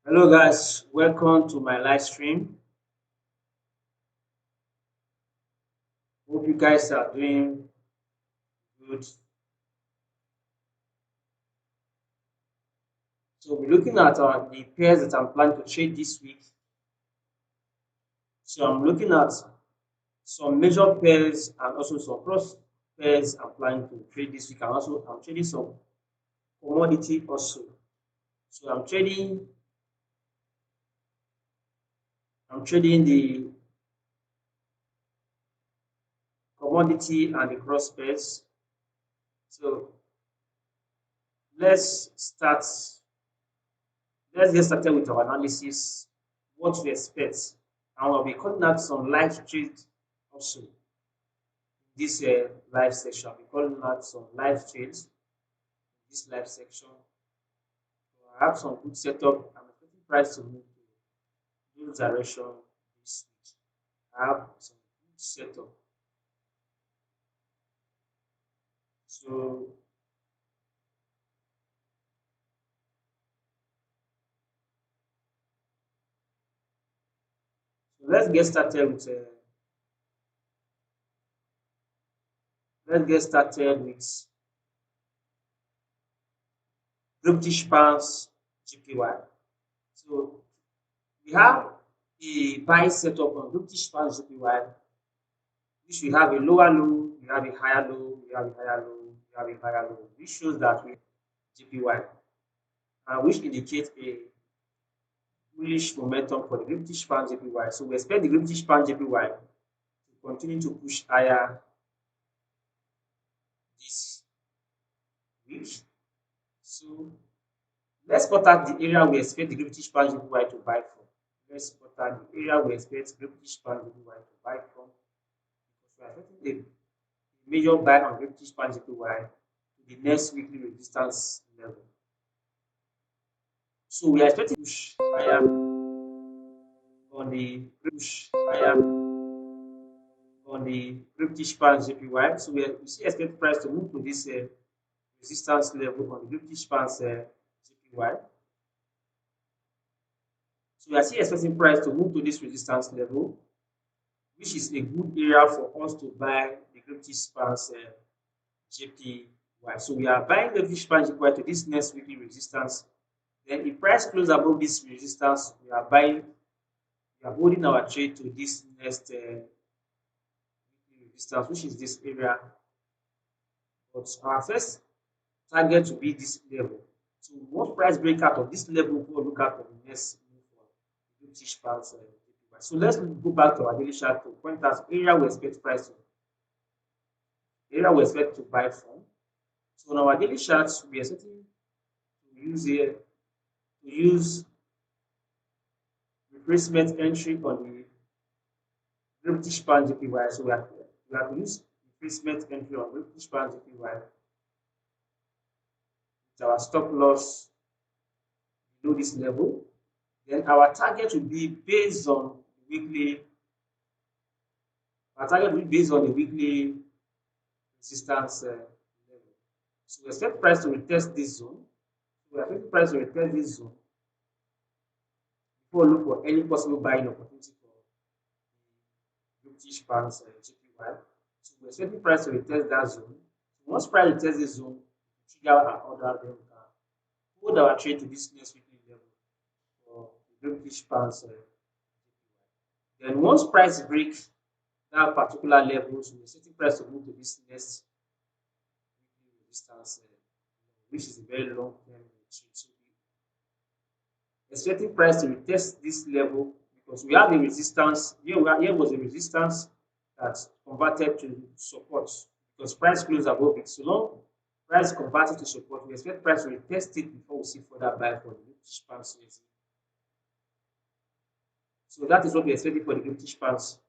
Hello guys, welcome to my live stream. Hope you guys are doing good. So we're looking at the pairs that I'm planning to trade this week. So I'm looking at some major pairs and also some cross pairs I'm planning to trade this week. And also I'm trading some commodity also. So I'm trading the commodity and the cross pairs. So let's start let's get started with our analysis, what to expect, and we'll be calling out some live trades also in this live section. I'll be calling out some live trades in this live section. So I have some good setup. I'm expecting price to move to this direction this week. I have some good setup. So, so let's get started with British pounds GPY. So we have a buy setup on British pounds GPY, which we have a lower low, we have a higher low, we have a higher low, we have a higher low, which shows that we GPY, which indicates a bullish momentum for the British pound GPY. So we expect the British pound GPY to continue to push higher this week. So let's spot out the area we expect the British pound GPY to buy from. Let's spot out the area we expect the British pound GPY to buy from, because we are expecting a major buy on British pound GPY to the next weekly resistance level. So we are expecting to push higher on the British pound JPY. So we see expect price to move to this resistance level on the British pound JPY. So we are still expecting price to move to this resistance level, which is a good area for us to buy the British pound JPY. So we are buying the British pound JPY to this next weekly resistance. Then if price closes above this resistance, we are holding our trade to this next resistance, which is this area. But our first target to be this level. So once price break out of this level, we'll look at the next move for the British pound. So let's go back to our daily chart to point out area we expect to buy from. So on our daily charts, we are expecting to use retracement entry on the British pound JPY. So we have to use retracement entry on British pound JPY with our stop loss below this level. Then our target will be based on weekly. Our target will be based on the weekly resistance level. So we expect price to retest this zone. We expect price to retest this zone before we look for any possible buying opportunity for the British pound JPY. So we expect price to retest that zone. So once price retests this zone, trigger our order, then we can hold our trade to this next weekly level for the British pound JPY. Then once price breaks that particular level, so we're setting price to move to this next weekly resistance, which is a very long term trade. So we're expecting price to retest this level because we have a resistance. Here was a resistance that converted to support because price closed above it. So long price converted to support, we expect price to retest it before we see further buy for the British pound. So that is what we're expecting for the British pounds.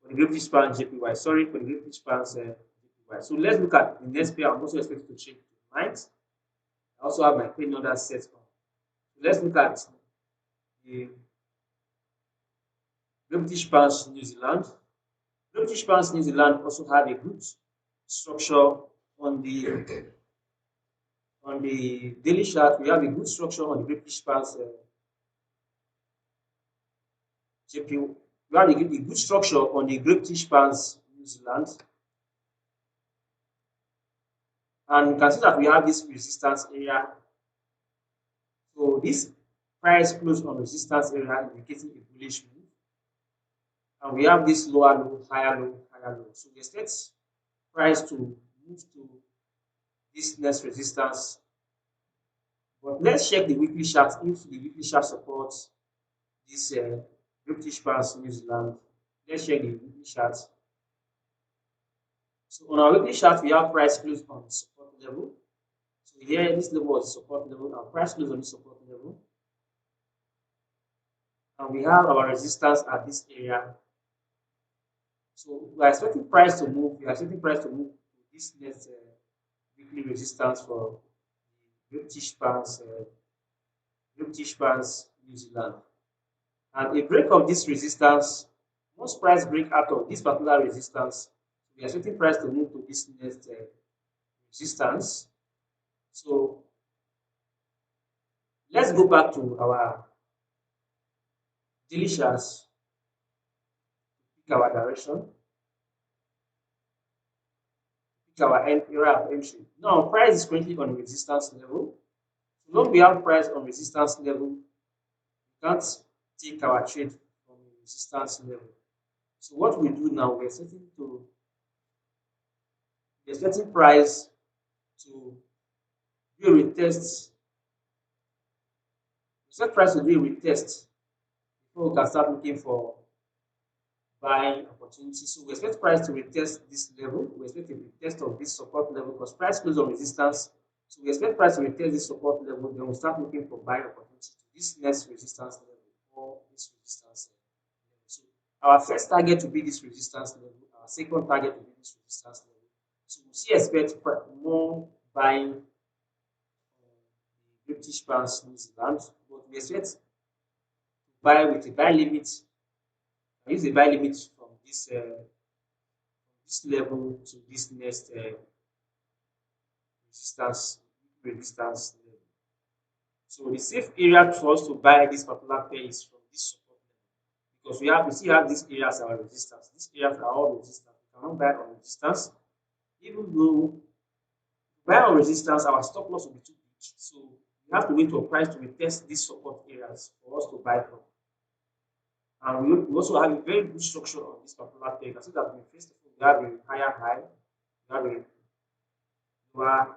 For the British pound JPY. Sorry, for the British pounds JPY. So let's look at the next pair. I'm also expecting to trade tonight. I also have my trading order set on. So let's look at the British pounds New Zealand. British pounds New Zealand also have a good structure on the daily chart. We have a good structure on the British pounds JP. We have a good structure on the British pounds New Zealand, and you can see that we have this resistance area. So this price closed on resistance area indicating a bullish move, and we have this lower low, higher low, higher low. So we expect price to move to this next resistance. But let's check the weekly chart if the weekly chart supports this British pounds New Zealand. Let's check the weekly chart. So on our weekly chart, we have price closed on the support level. So here, this level was the support level, and price closed on the support level. And we have our resistance at this area. So we are expecting price to move. We are expecting price to move to this next weekly resistance for British pounds New Zealand. And a break of this resistance, once price break out of this particular resistance, we are expecting price to move to this next resistance. So let's go back to our daily charts, pick our direction, pick our area of entry. Now price is currently on resistance level. So when we have price on resistance level, we can't take our trade from resistance level. So what we do now, we're expecting price to do a retest. We set price to do a retest before we can start looking for buying opportunities. So we expect price to retest this level. We expect a retest of this support level because price closed on resistance. So we expect price to retest this support level. Then we'll start looking for buying opportunities to this next resistance level or this resistance level. So our first target will be this resistance level. Our second target will be this resistance level. So we still expect more buying British pounds New Zealand, but we expect to buy with a buy limit. I use a buy limit from this level to this next resistance level. So the safe area for us to buy this particular pair is from this support level, because we still have these areas our resistance. These areas are all resistance. We cannot buy on resistance, even though buy on resistance, our stop loss will be too big. So we have to wait for price to retest these support areas for us to buy from. And we also have a very good structure on this particular pair. You can see that first of all, we have a higher high, we have a lower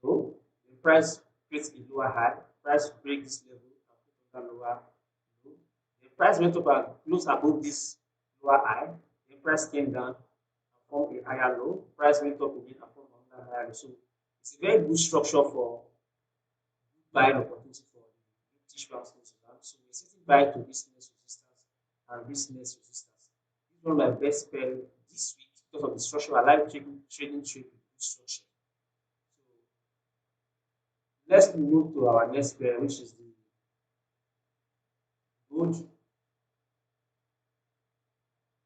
low. The price creates a lower high, price breaks this level and put on the lower low. The price went up and closed above this lower high. The price came down and formed a higher low. Price went up again and formed another higher low. So it's a very good structure for buying opportunity for the British pounds. So we're setting buy to this next resistance and this next resistance. This is one of my best pair this week because of the structure. I like trading with good structure. So let's move to our next pair, which is the gold.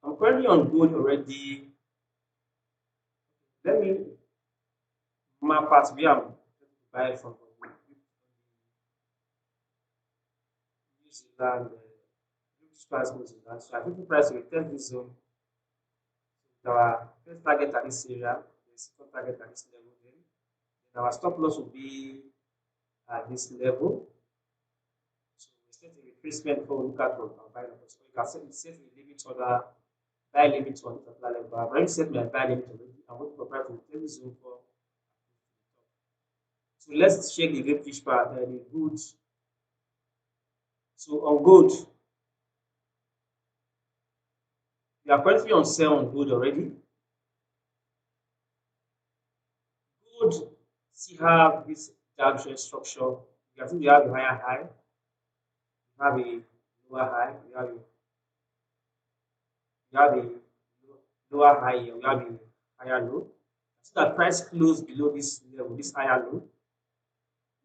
I'm currently on gold already. Let me map out where I'm buy from. New Zealand, British pounds New Zealand. So I think the price will test this zone. Our first target at this area, the second target at this level, then our stop loss will be at this level. So we set a retracement before we look at what our buy level. So you can set a limit order, buy limit on the particular level. I've already set my buy limit already. I'm waiting for price to test this zone for. So let's check the British part, the gold. So on gold, we are currently on sell on gold already. Gold still have this downtrend structure. You can see we have a higher high, we have a lower high, we have a lower high here, we have a higher low. So that price closed below this level, this higher low,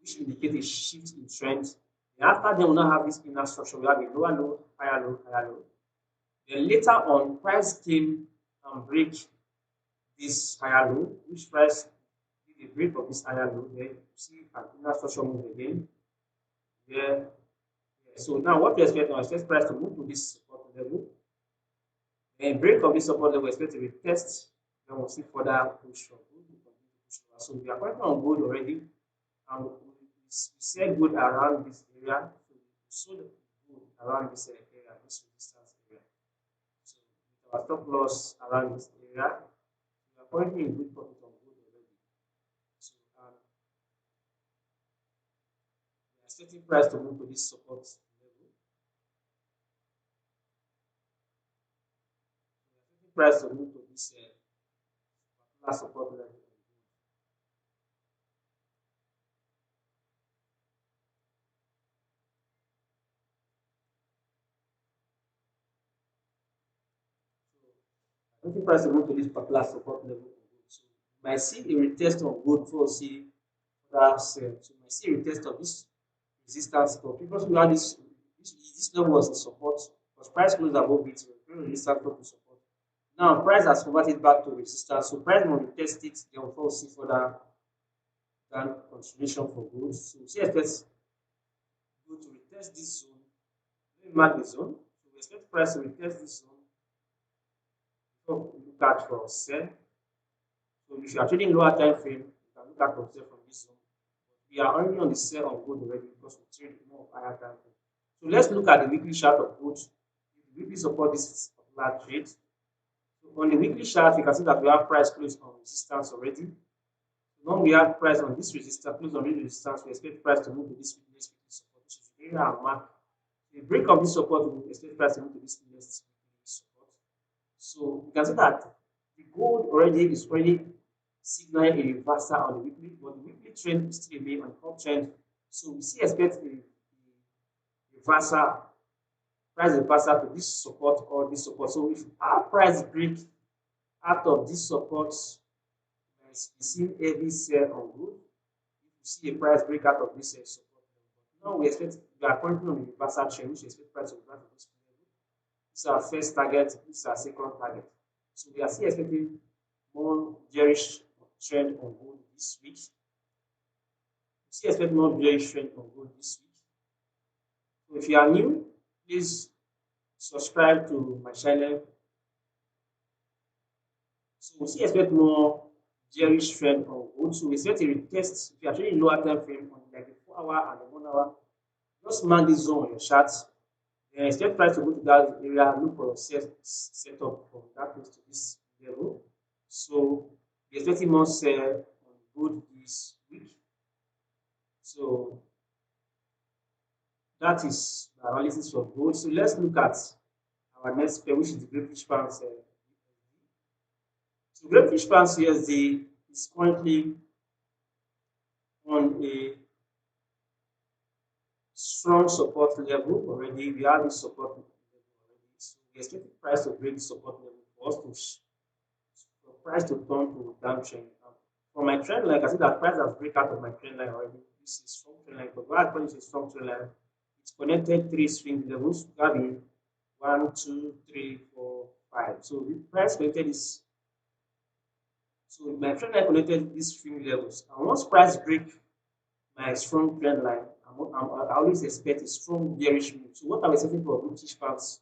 which indicates a shift in trend. And after then, we now have this inner structure. We have a lower low, higher low, higher low. Then later on, price came and break this higher low, which price did a break of this higher low. Then you see an inner structure move again. Here, So now what we expect now, expect price to move to this support level. And break of this support level, expect to retest. Then we'll see further push from gold. So we are currently on gold already. And we sell good around this area. So we sold good around this area, this resistance area. So with our stop loss around this area, we are currently in good profit on gold already. So we are expecting price to move to this support level. We are expecting price to move to this particular support level. Looking price to move to this particular support level. So you might see a retest of gold before see that sell. So you might see a retest of this resistance level. Because we had this level was the support, because price closed above it, resistance to support. Now price has converted back to resistance. So price will retest it, then we'll see further than continuation for gold. So we expect gold to retest this zone. Let me mark the zone. So we expect price to retest this zone. Look at for sell. So if you are trading lower time frame, you can look at for sell from this zone. We are only on the sell on gold already because we trade more of higher time frame. So let's look at the weekly chart of gold. The weekly support this particular trade. So on the weekly chart, you can see that we have price close on resistance already. Now we have price on this resistance, close on this resistance. We expect price to move to this next weekly support, which is area and mark. The break of this support, we expect price to move to this next weekly support. So you can see that the gold already is already signaling a reversal on the weekly, but the weekly trend is still remain on the uptrend. So we see expect a reversal, price reversal to this support or this support. So if our price break out of this support, we see heavy sell on gold. If you see a price break out of this support, now we expect we are currently on the reversal trend, which expect price to reverse to this level. This is our first target, this is our second target. So we are still expecting more bearish trend on gold this week. We still expect more bearish trend on gold this week. So if you are new, please subscribe to my channel. So we still expect more bearish trend on gold. So we expect a retest. If you are trading lower time frame on like the 4-hour and the 1 hour, just mark this zone on your chart. Then expect price to go to that area, look for a setup from that place to this level. So we're expecting more sell on gold this week. So that is the analysis for gold. So let's look at our next pair, which is the British pound. So British pound USD is currently on a strong support level already. We have this support level already. So we expect the price to break the support level for us to price to turn to downtrend. For my trend line, I see that price has break out of my trend line already. This is strong trend line, but what I call it a strong trend line, it's connected 3 swing levels. That means 1, 2, 3, 4, 5. So the price connected is, so my trend line connected these swing levels. And once price break my strong trend line, I always expect a strong bearish move. So what I'm expecting for British pounds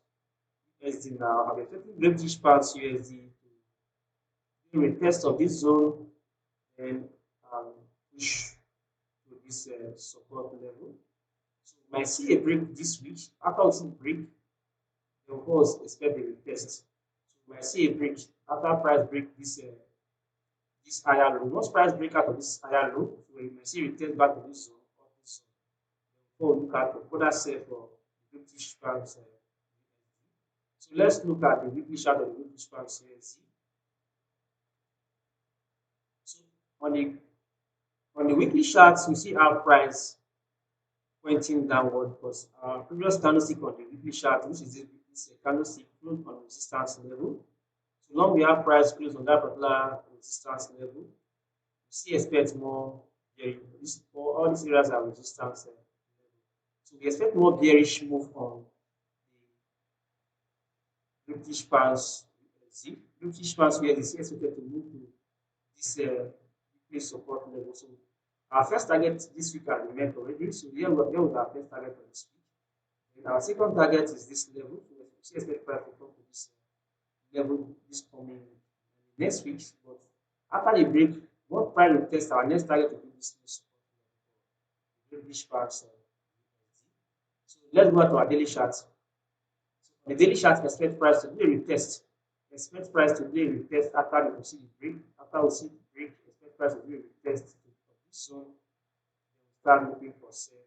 USD now, I'm expecting British pounds USD to do a test of this zone and push to this support level. So we might see a break this week. After we see break, then of course expect a retest. So we might see a break after price break this higher low. Once price break out of this higher low, so we might see retest back to this zone or this zone. Before we look at the further sell for British pounds. So let's look at the weekly chart of the British pounds USD. So on the weekly charts, we see our price pointing downward because our previous candlestick on the weekly chart, which is a candlestick closed on resistance level. So long we have price closed on that particular resistance level, we see expect more bearish. All these areas are resistance level. So we expect more bearish move on the British pounds USD. British pounds USD is expected to move to this weekly support level. So our first target this week has been met already. So here was our first target for this week. And our second target is this level. So we see expect price to come to this level this coming next week. But after the break, what price will test our next target to be this new support level, this price. So let's go to our daily chart. So the daily chart expect price to do a retest. Expect price to do a retest after we see the break. After we see the break, expect price to do a retest of this zone. Then we start looking for sell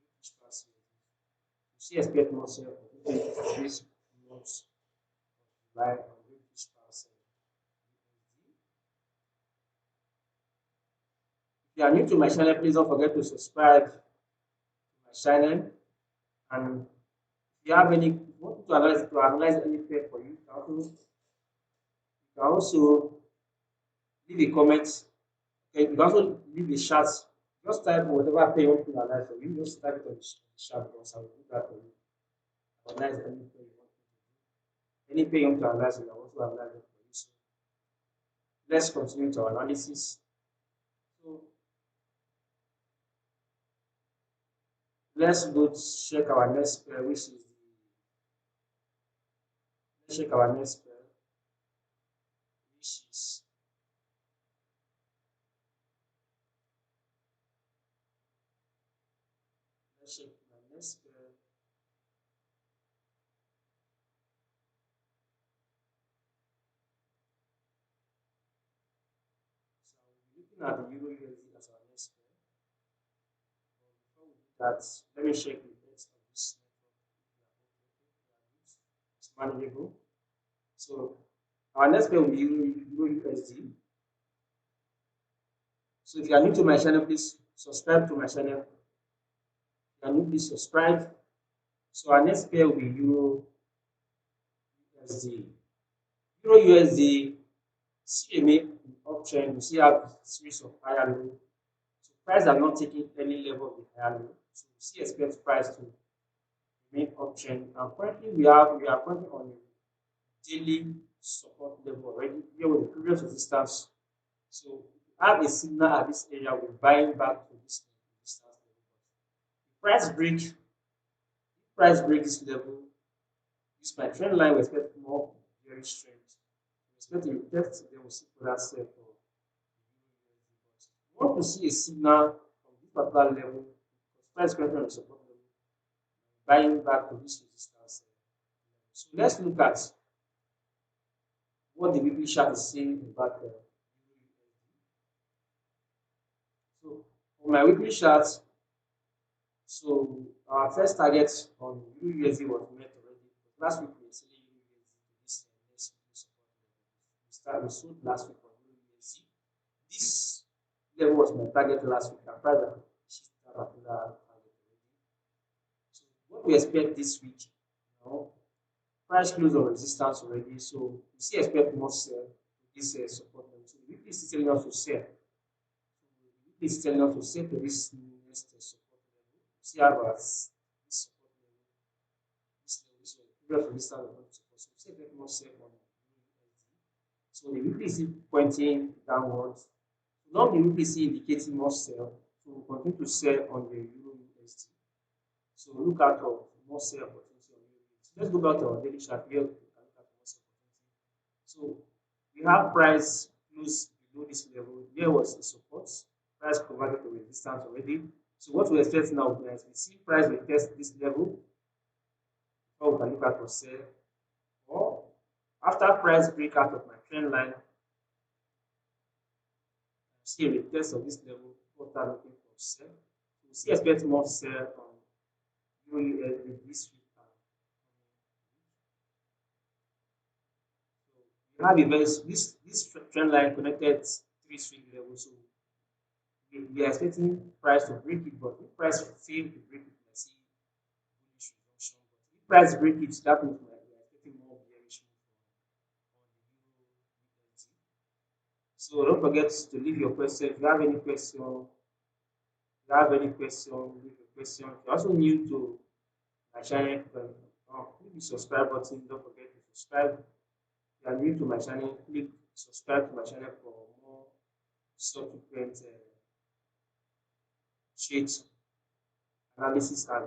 for this price. You see expect more sell for this month of July or this price. If you are new to my channel, please don't forget to subscribe to my channel. And if you have any want to analyze any pair for you, you can also leave a comment. Okay, you can also leave a chat. Just type whatever pair you want to analyze for you. Just type it on the chat box. I will do that for you. Analyze any pair you want to do. Any pair you want to analyze, I will also analyze it for you. So let's continue to our analysis. So let's go check our next pair, which is let's check our next pair, which is let's check my next pair. So I will be looking at the EURUSD as our next pair. But before we do that, let me check the best of this network. It's manageable. So our next pair will be EURUSD. So if you are new to my channel, please subscribe to my channel. If you are new, please subscribe. So our next pair will be EURUSD. EURUSD, see a make uptrend. You see a series of higher low. So price are not taking any level of the higher low. So we see expect price to remain uptrend. And currently we are currently on a daily support level already here with the previous resistance. So we have a signal at this area, we're buying back to this resistance level. If price break this level, this my trend line, we expect more very strength. We expect a retest, then we'll see further sell for we want to see a signal from this particular level, price currently on the support level, buying back to this resistance level. So let's look at what the weekly chart is saying about so on my weekly chart, so our first target on EURUSD was met already. Last week we were selling EURUSD to this next support level. We sold last week on EURUSD. This level was my target last week. And price shifted that particular target already. So what we expect this week, price close on resistance already. So we see expect more sell to this support level. So the weekly is telling us to sell. The weekly is telling us to sell to this next support level. See how this support level, this previous resistance of support. So we see expect more sell on EURUSD. So the weekly is pointing downwards. Now the weekly is indicating more sell. So we'll continue to sell on the EURUSD. So look out for more sell opportunity on EURUSD. Let's go back to our daily chart here. So we have price close below this level. Here was the support. Price converted to resistance already. So what we expect now is we see price will test this level before we can look at for sell. Or after price break out of my trend line, see a retest of this level before start looking for sell. So we see expect more sell on EURUSD this week. We have events, this trend line connected 3 swing levels. So we are expecting price to break it, but if price fail to break it, let's see bullish resumption. But if price break it, that means we are expecting more bearish move on the EURUSD. So don't forget to leave your question. If you have any question, leave a question. If you're also new to my channel, click the subscribe button. Don't forget to subscribe. If you are new to my channel, click subscribe to my channel for more subsequent sheet analysis and